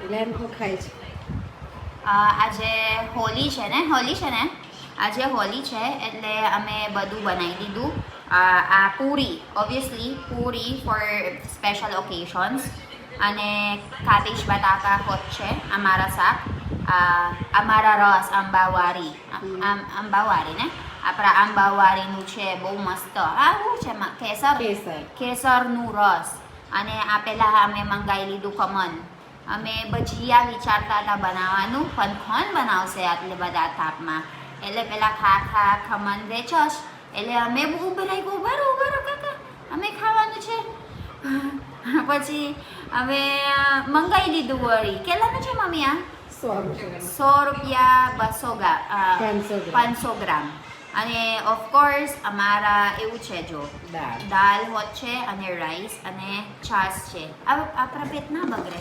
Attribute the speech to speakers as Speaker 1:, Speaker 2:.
Speaker 1: એટલે એમ હું ખાય છે.
Speaker 2: આજે હોલી છે ને આજે હોલી છે એટલે અમે બધું બનાવી દીધું. આ પૂરી ઓબ્વિયસલી પૂરી ફોર સ્પેશિયલ ઓકેશન્સ અને કાતિશ બટાકા હોત છે અમારા શાક. અમારા રસ આંબાવાળી આંબાવાળી ને આપણા આંબાવાળીનું છે બહુ મસ્ત. આ શું છે કેસરનું રસ. અને આ પહેલાં અમે મંગાવી લીધું ખમણ. અમે ભજીયા વિચારતા હતા બનાવવાનું પણ કોણ બનાવશે આટલે બધા તાપમાં. એટલે પેલા ખા ખમણ વેચોશ એટલે અમે ઉભા રહો કાકા અમે ખાવાનું છે. પછી અમે મંગાવી લીધું વળી. કેટલાનું છે મમ્મી આ? 100 રૂપિયા 500 ગ્રામ. અને ઓફકોર્સ અમારા એવું છે જો દાળ હોત છે અને રાઈસ અને છાશ છે. આપણા પેટ ના બગડે.